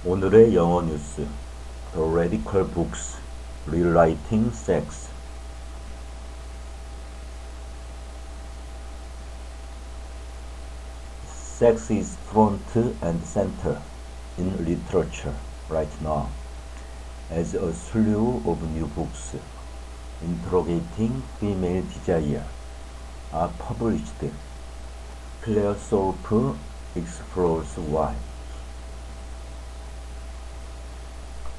오늘의 영어 뉴스 The Radical Books Rewriting Sex Sex is front and center in literature right now as a slew of new books interrogating female desire are published. Claire Thorpe explores why.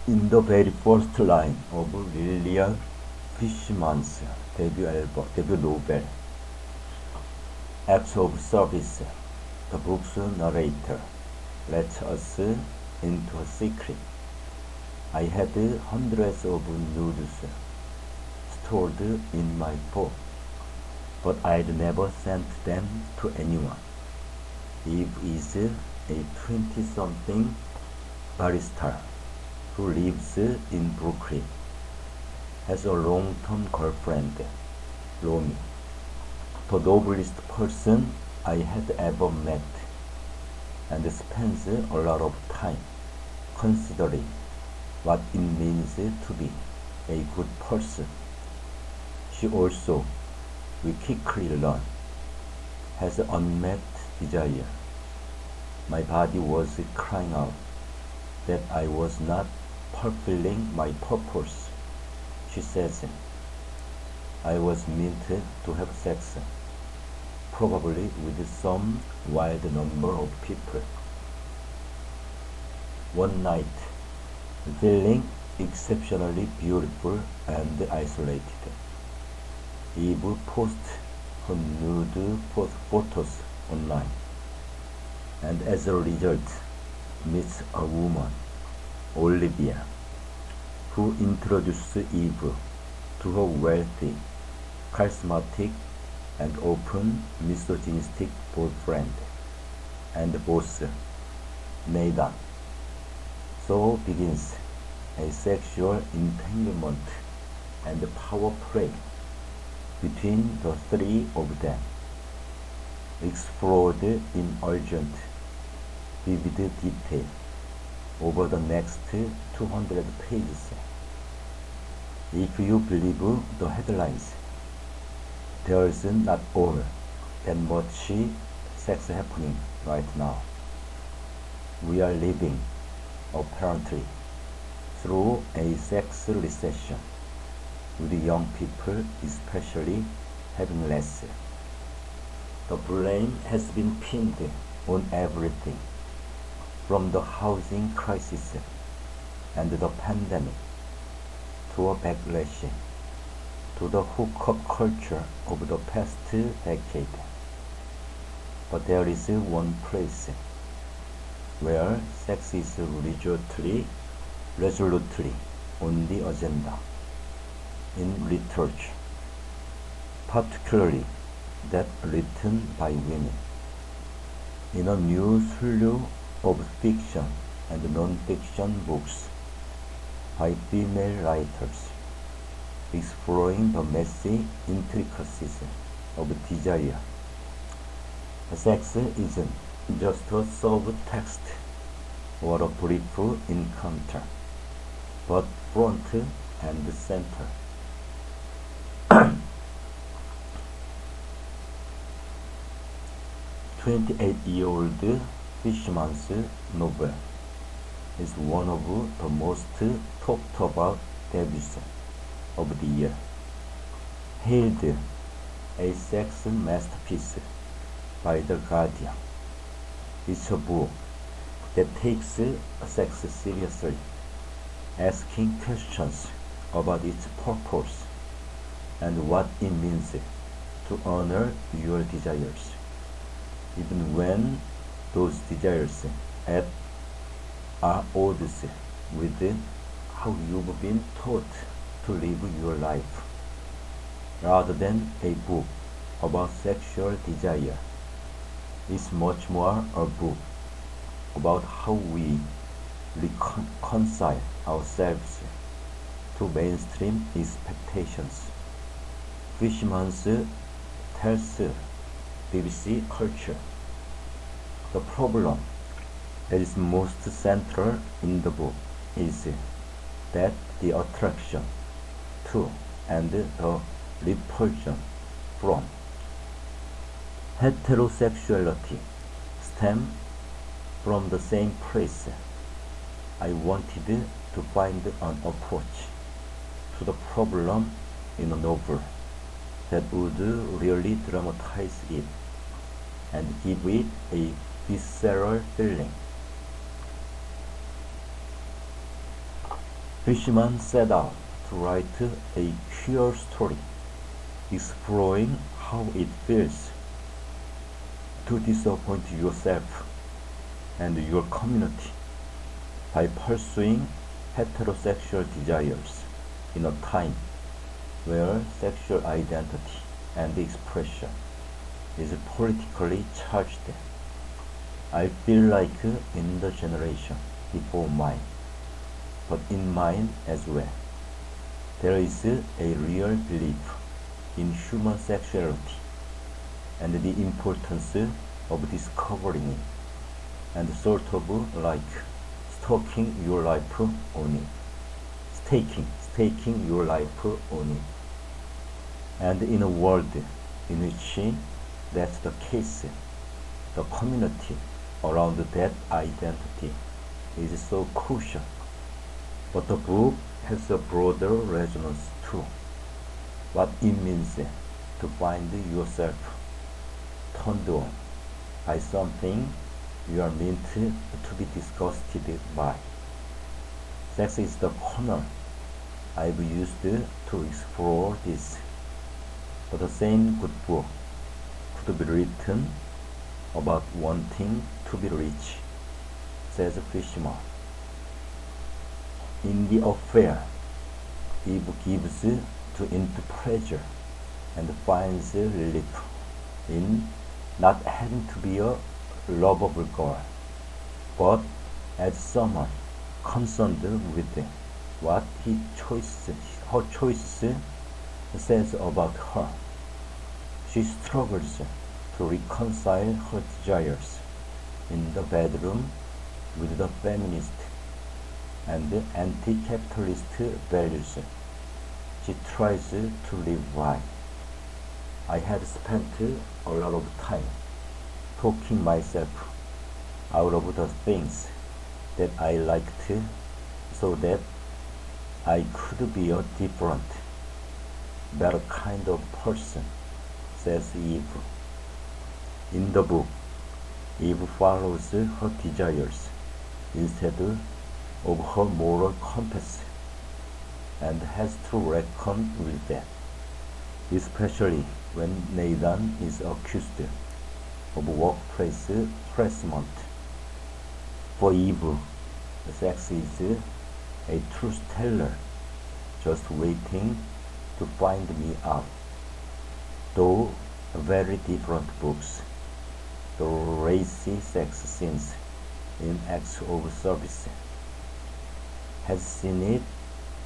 In the very first line of Lillian Fishman's debut novel, Acts of Service, the book's narrator lets us into a secret. I had hundreds of nudes stored in my phone, but I'd never sent them to anyone. Eve is a 20-something barrister who lives in Brooklyn, has a long-term girlfriend, Romy, the noblest person I had ever met, and spends a lot of time considering what it means to be a good person. She also, we quickly learn, has unmet desire. My body was crying out that I was not fulfilling my purpose, she says. I was meant to have sex, probably with some wild number of people. One night, feeling exceptionally beautiful and isolated, Eve posts her nude photos online, and as a result meets a woman, Olivia, who introduces Eve to her wealthy, charismatic, and often misogynistic boyfriend and boss, Nathan. So begins a sexual entanglement and power play between the three of them, explored in urgent, vivid detail over the next 200 pages. If you believe the headlines, there's not all that much sex happening right now. We are living, apparently, through a sex recession, with young people especially having less. The blame has been pinned on everything, from the housing crisis and the pandemic to a backlash to the hookup culture of the past decade. But there is one place where sex is resolutely on the agenda in literature, particularly that written by women. In a new slew of fiction and non-fiction books by female writers, exploring the messy intricacies of desire, sex isn't just a subtext or a brief encounter, but front and center. 28-year-old Fishman's novel is one of the most talked about debuts of the year. Hailed a sex masterpiece by The Guardian, it's a book that takes sex seriously, asking questions about its purpose and what it means to honor your desires, even when those desires are odds with how you've been taught to live your life. Rather than a book about sexual desire, it's much more a book about how we reconcile ourselves to mainstream expectations. Fishman's tells BBC Culture the problem that is most central in the book is that the attraction to and the repulsion from heterosexuality stem from the same place. I wanted to find an approach to the problem in a novel that would really dramatize it and give it a visceral feeling. Fishman set out to write a queer story, exploring how it feels to disappoint yourself and your community by pursuing heterosexual desires in a time where sexual identity and expression is politically charged. I feel like in the generation before mine, but in mine as well, there is a real belief in human sexuality and the importance of discovering it, and sort of like staking your life on it. Staking your life on it. And in a world in which that's the case, the community around that identity is so crucial. But the book has a broader resonance too. What it means to find yourself turned on by something you are meant to be disgusted by. Sex is the corner I've used to explore this, but the same good book could be written about wanting to be rich, says Fishman. In the affair, Eve gives into pleasure and finds relief in not having to be a lovable girl, but as someone concerned with what her choice says about her. She struggles to reconcile her desires in the bedroom with the feminist and anti-capitalist values she tries to live by. I had spent a lot of time talking myself out of the things that I liked so that I could be a different, better kind of person, says Eve. In the book, Eve follows her desires instead of her moral compass and has to reckon with that, especially when Nathan is accused of workplace harassment. For Eve, sex is a truth teller just waiting to find me out. Though very different books, the racy sex scenes in Acts of Service has seen it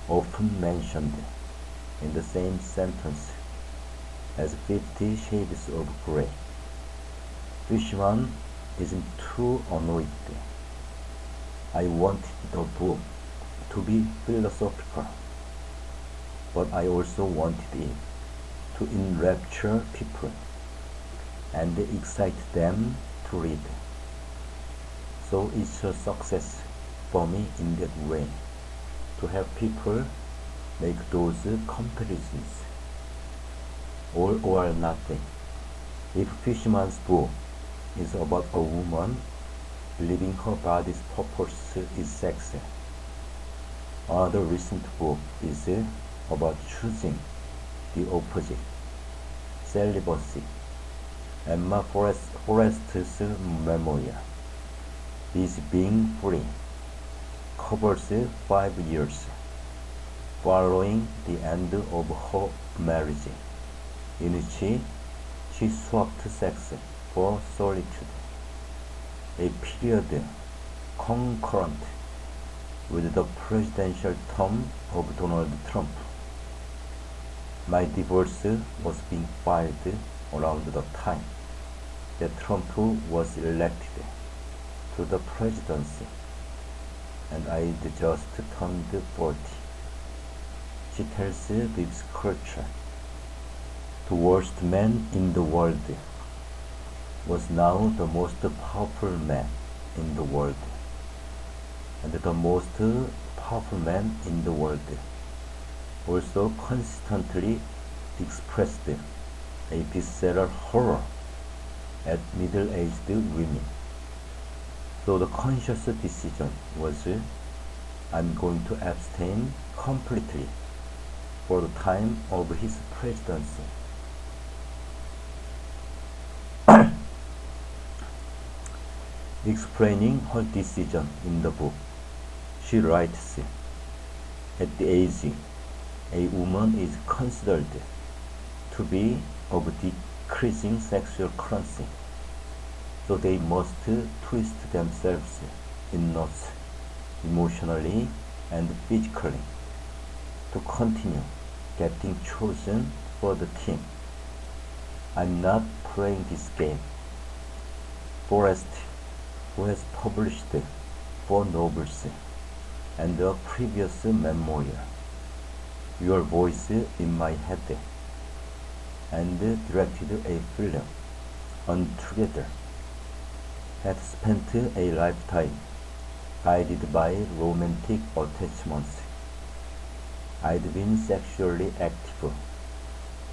often mentioned in the same sentence as 50 Shades of Grey. Fishman isn't too annoyed. I wanted the book to be philosophical, but I also wanted it to enrapture people and excite them to read. So it's a success for me in that way, to have people make those comparisons. All or nothing. If Fishman's book is about a woman believing her body's purpose is sex, another recent book is about choosing the opposite, celibacy. Emma Forrest's memoir, Is Being Free, covers 5 years following the end of her marriage, in which she swapped sex for solitude, a period concurrent with the presidential term of Donald Trump. My divorce was being filed around the time that Trump was elected to the presidency, and I'd just turned 40. She tells Bib's culture. The worst man in the world was now the most powerful man in the world, and the most powerful man in the world also constantly expressed a visceral horror at middle-aged women. So the conscious decision was, I'm going to abstain completely for the time of his presidency. Explaining her decision in the book, she writes, at the age a woman is considered to be of decreasing sexual currency, so they must twist themselves in knots emotionally and physically to continue getting chosen for the team. I'm not playing this game. Forrest, who has published 4 novels and a previous memoir, Your Voice in My Head, and directed a film, Untogether, had spent a lifetime guided by romantic attachments. I'd been sexually active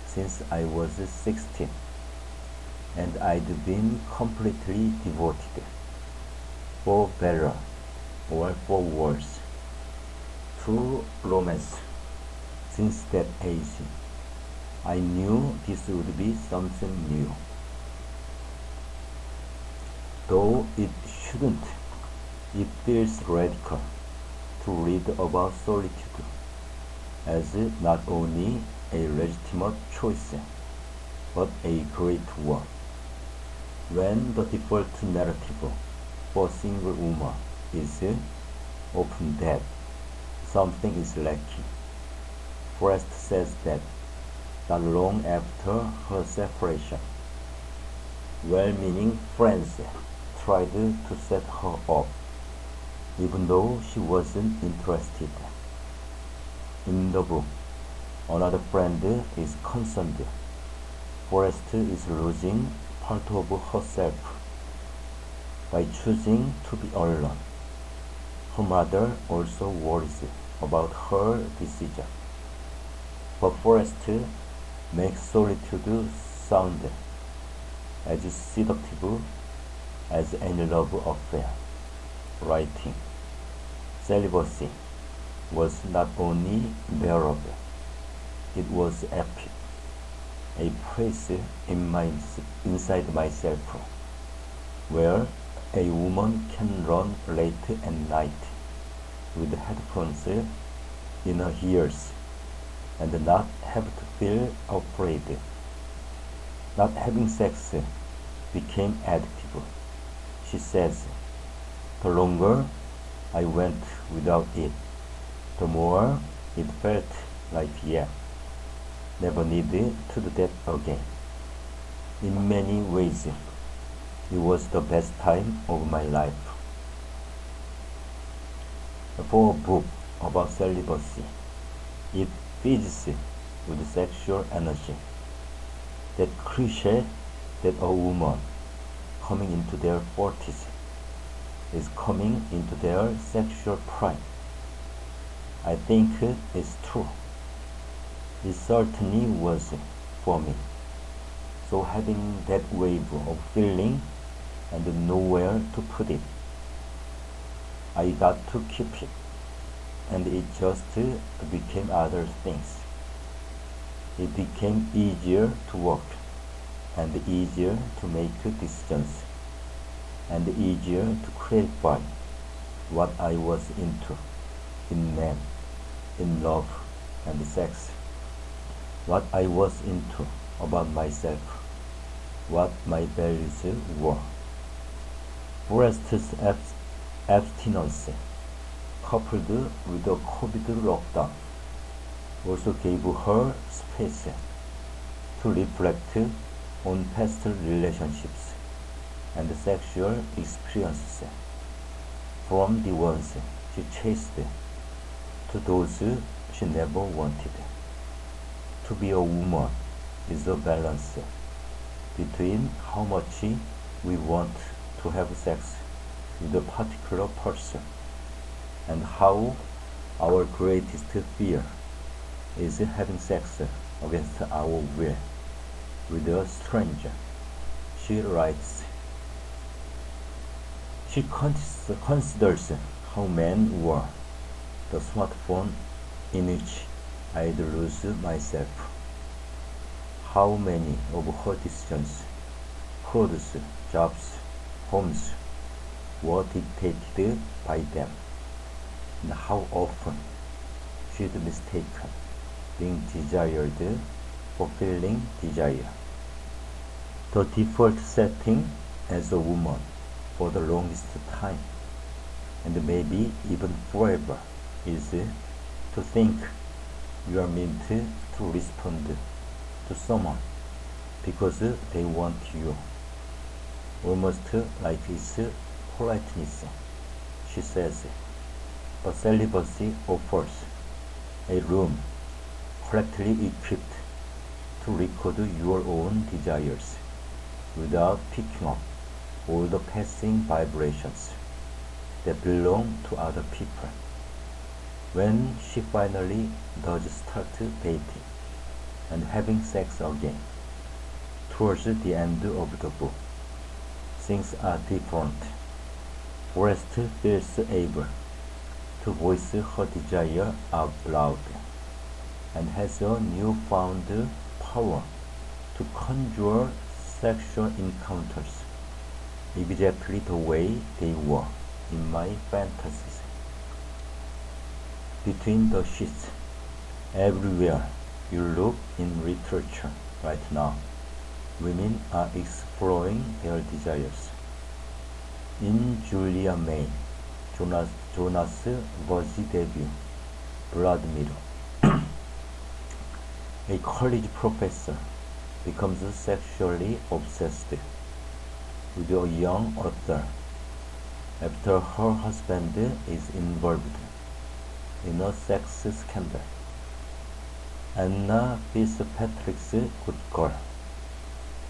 since I was 16, and I'd been completely devoted, for better or for worse, to romance since that age. I knew this would be something new. Though it shouldn't, it feels radical to read about solitude as not only a legitimate choice, but a great one. When the default narrative for a single woman is often that something is lacking, Forrest says that not long after her separation, well-meaning friends tried to set her up, even though she wasn't interested. In the book, another friend is concerned Forrest is losing part of herself by choosing to be alone. Her mother also worries about her decision, but Forrest makes solitude sound as seductive as any love affair, writing, celibacy was not only bearable, it was epic, a place inside myself where a woman can run late at night with headphones in her ears and not have to feel afraid. Not having sex became addictive, she says. The longer I went without it, the more it felt like, never needed to do that again. In many ways, it was the best time of my life. For a book about celibacy, it feeds with sexual energy. That cliché that a woman coming into their 40s is coming into their sexual prime. I think it's true. It certainly was for me. So having that wave of feeling and nowhere to put it, I got to keep it, and it just became other things. It became easier to work, and easier to make decisions, and easier to clarify what I was into in men, in love and sex, what I was into about myself, what my values were. Forrest's abstinence, coupled with the COVID lockdown, also gave her space to reflect on past relationships and sexual experiences from the ones she chased to those she never wanted. To be a woman is a balance between how much we want to have sex with a particular person and how our greatest fear is having sex against our will with a stranger. She writes, she considers how men were the smartphone in which I'd lose myself. How many of her decisions, clothes, jobs, homes were dictated by them, and how often she'd mistaken being desired for feeling desire. The default setting as a woman for the longest time, and maybe even forever, is to think you are meant to respond to someone because they want you, almost like it's politeness. She says, but celibacy offers a room correctly equipped to record your own desires without picking up all the passing vibrations that belong to other people. When she finally does start dating and having sex again, towards the end of the book, things are different. Forrest feels able to voice her desire out loud and has a newfound power to conjure sexual encounters exactly the way they were in my fantasies. Between the sheets, everywhere you look in literature right now, women are exploring their desires. In Julia May, Jonas Verzi debut, Blood Mirror, a college professor becomes sexually obsessed with a young author after her husband is involved in a sex scandal. Anna Fitzpatrick's Good Girl,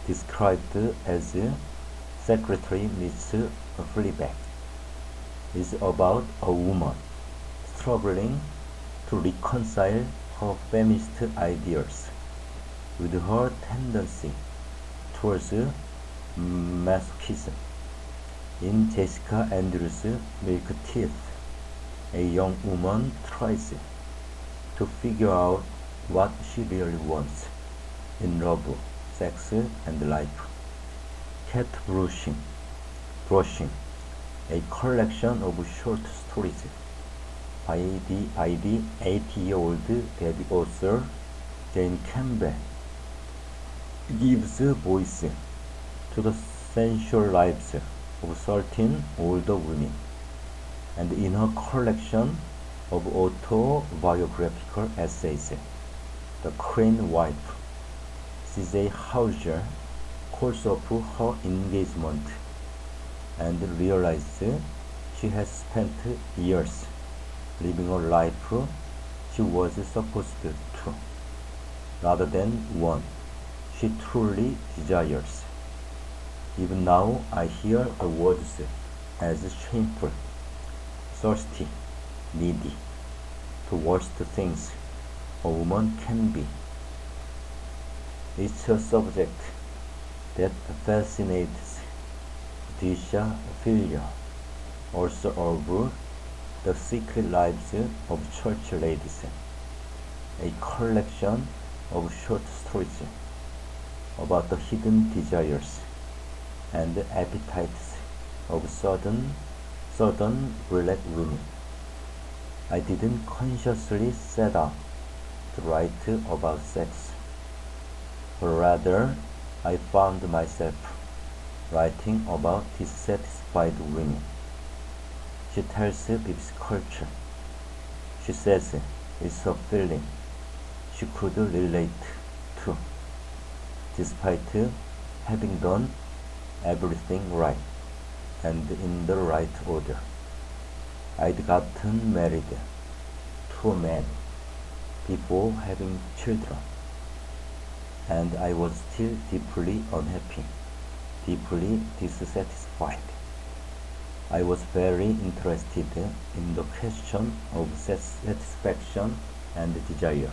described as Secretary Miss Fleabag, is about a woman struggling to reconcile her feminist ideals with her tendency towards masochism. In Jessica Andrews' Milk Teeth, a young woman tries to figure out what she really wants in love, sex, and life. Cat Brushing, a collection of short stories by the 80-year-old debut author Jane Campbell, gives voice to the sensual lives of certain older women, and in her collection of autobiographical essays, The Crane Wife, C.J. Hauser calls off her engagement and realizes she has spent years living a life she was supposed to, rather than one she truly desires. Even now I hear the words as shameful, thirsty, needy, the worst things a woman can be. It's a subject that fascinates Tisha Filia, author of The Secret Lives of Church Ladies, a collection of short stories about the hidden desires and appetites of southern black women. I didn't consciously set out to write about sex, but rather I found myself writing about dissatisfied women. She tells BBC Culture. She says it's a feeling she could relate to, despite having done everything right and in the right order. I'd gotten married to a man before having children, and I was still deeply unhappy, deeply dissatisfied. I was very interested in the question of satisfaction and desire.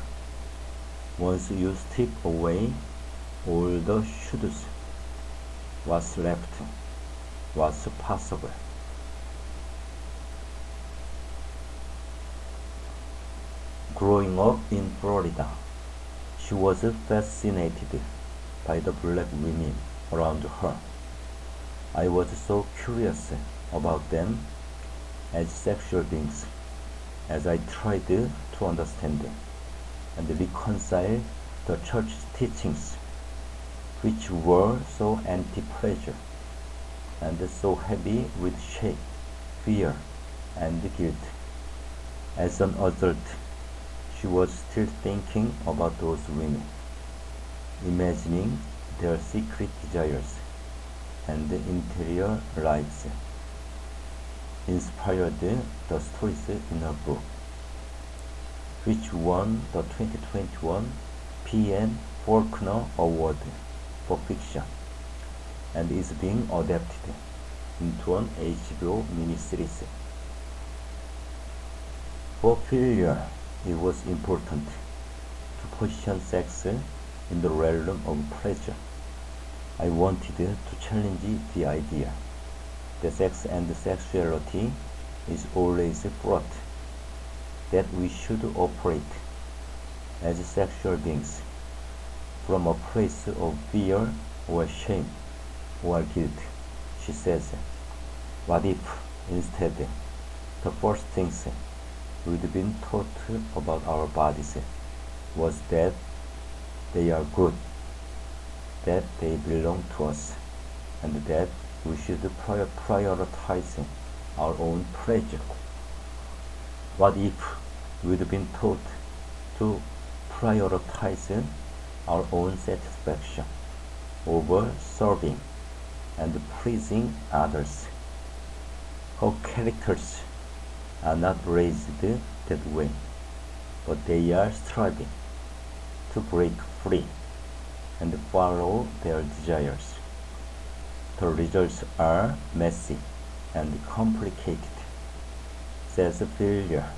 Once you strip away all the shoulds, what's left? What's possible? Growing up in Florida, she was fascinated by the black women around her. I was so curious about them as sexual beings as I tried to understand and reconcile the church's teachings, which were so anti-pleasure and so heavy with shame, fear, and guilt. As an adult, she was still thinking about those women, imagining their secret desires and interior lives. Inspired the stories in her book, which won the 2021 P.N. Faulkner Award for fiction and is being adapted into an HBO miniseries. For Philya, it was important to position sex in the realm of pleasure. I wanted to challenge the idea that sex and sexuality is always fraught, that we should operate as sexual beings from a place of fear or shame or guilt. She says, what if instead the first things we'd been taught about our bodies was that they are good, that they belong to us, and that we should prioritize our own pleasure? What if we'd been taught to prioritize our own satisfaction over serving and pleasing others? Her characters are not raised that way, but they are striving to break free and follow their desires. The results are messy and complicated, says Philya.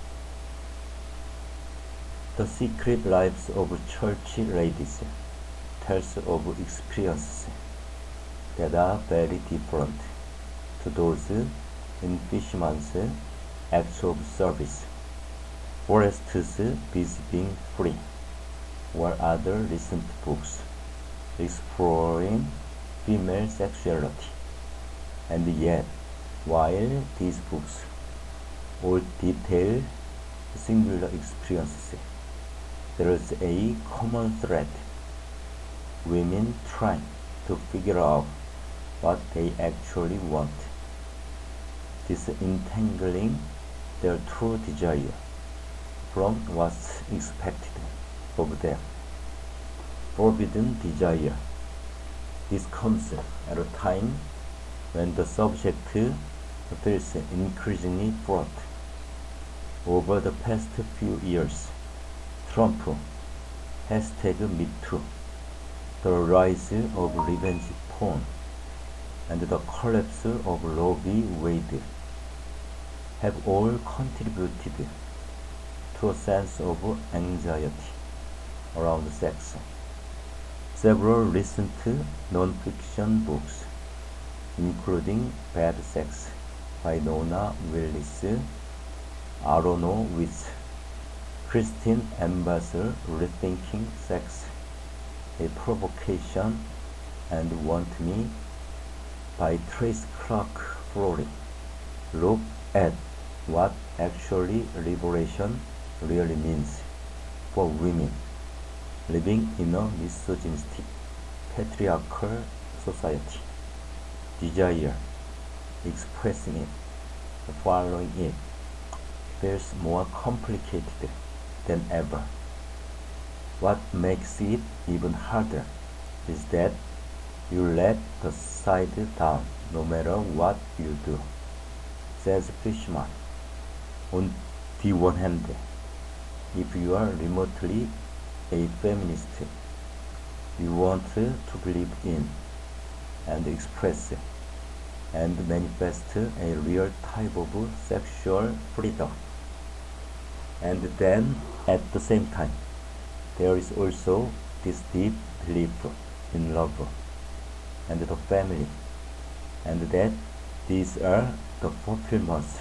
The Secret Lives of Church Ladies tells of experiences that are very different to those in Fishman's Acts of Service, Forrest's Busy Being Free, or other recent books exploring female sexuality. And yet, while these books all detail singular experiences, there is a common thread: women trying to figure out what they actually want, disentangling their true desire from what's expected of them. Forbidden desire. This comes at a time when the subject feels increasingly fraught. Over the past few years, Trump, #MeToo, the rise of revenge porn, and the collapse of Roe v. Wade have all contributed to a sense of anxiety around sex. Several recent non-fiction books, including Bad Sex by Nona Willis, Aronowitz, Christine Ambassador, Rethinking Sex, A Provocation, and Want Me by Trace Clark Flory, look at what actually liberation really means for women living in a misogynistic, patriarchal society. Desire, expressing it, following it, feels more complicated than ever. What makes it even harder is that you let the side down no matter what you do, says Fishman. On the one hand, if you are remotely a feminist, you want to believe in and express and manifest a real type of sexual freedom. And then, at the same time, there is also this deep belief in love and the family, and that these are the fulfillments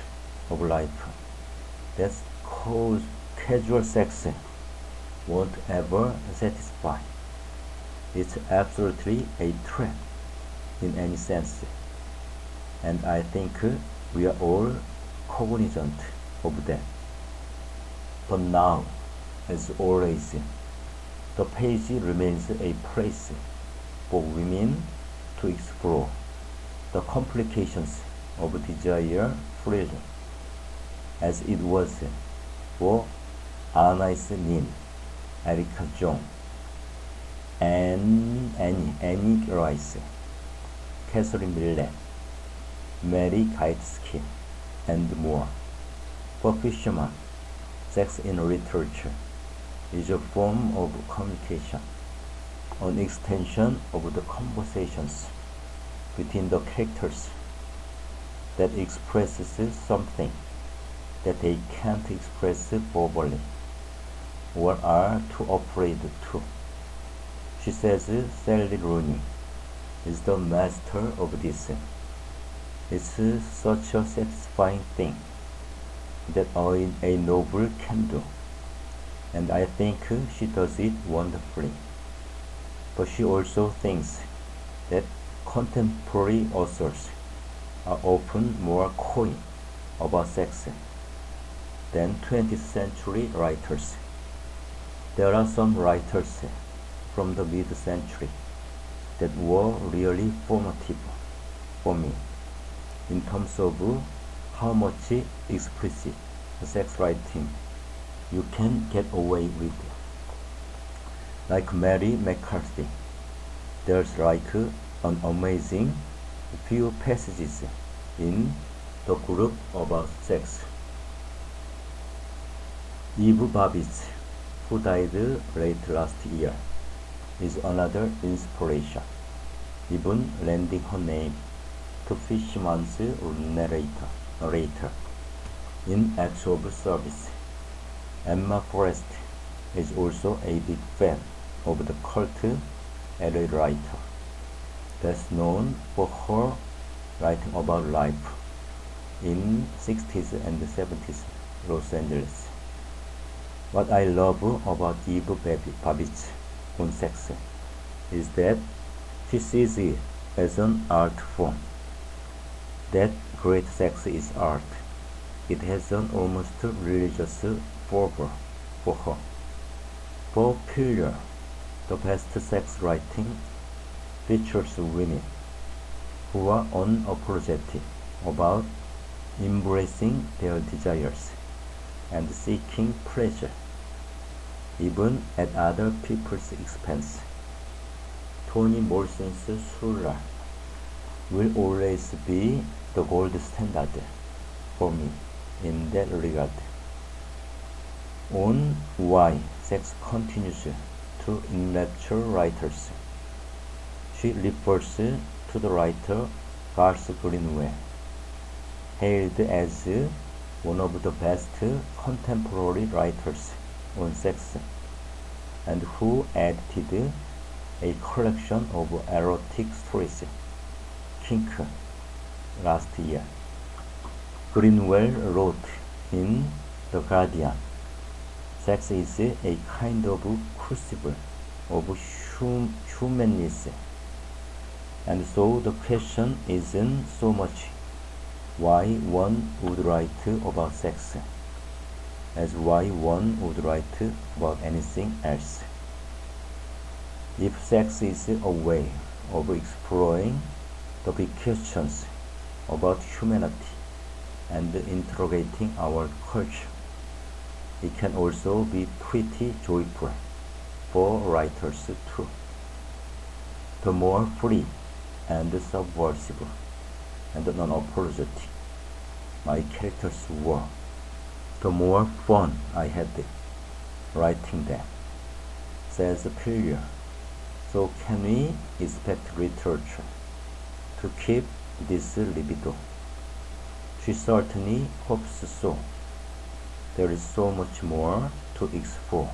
of life. That's cause casual sex won't ever satisfy. It's absolutely a trap in any sense, and I think we are all cognizant of that. But now, as always, the page remains a place for women to explore the complications of desire freedom, as it was for Anais Nin, Erica Jong, Annie Rice, Catherine Millet, Mary Kaitsky, and more. For Fisherman, sex in literature is a form of communication, an extension of the conversations between the characters that expresses something that they can't express verbally or are too afraid to. She says Sally Rooney is the master of this. It's such a satisfying thing that a novel can do, and I think she does it wonderfully. But she also thinks that contemporary authors are often more coy about sex than 20th century writers. There are some writers from the mid-century that were really formative for me in terms of how much explicit sex writing you can get away with. Like Mary McCarthy, there's like an amazing few passages in the group about sex. Eve Babbitt, who died late last year, is another inspiration, even lending her name to Fishman's narrator in acts of service. Emma Forrest is also a big fan of the cult LA writer that's known for her writing about life in 60s and 70s Los Angeles. What I love about Eve Babbitt on sex is that she sees it as an art form. That great sex is art. It has an almost religious fervor for her. For Pillar, the best sex writing features women who are unapologetic about embracing their desires and seeking pleasure, even at other people's expense. Toni Morrison's Sulla will always be the gold standard for me in that regard. On why sex continues to enrapture writers, she refers to the writer Garth Greenwell, hailed as one of the best contemporary writers on sex, and who edited a collection of erotic stories, Kink, last year. Greenwell wrote in The Guardian, sex is a kind of crucible of humanness, and so the question isn't so much why one would write about sex as why one would write about anything else. If sex is a way of exploring the big questions about humanity and interrogating our culture, it can also be pretty joyful for writers too. The more free and subversive and non-apologetic my characters were, the more fun I had writing them, says Pillier. So can we expect literature to keep this libido? She certainly hopes so. There is so much more to explore.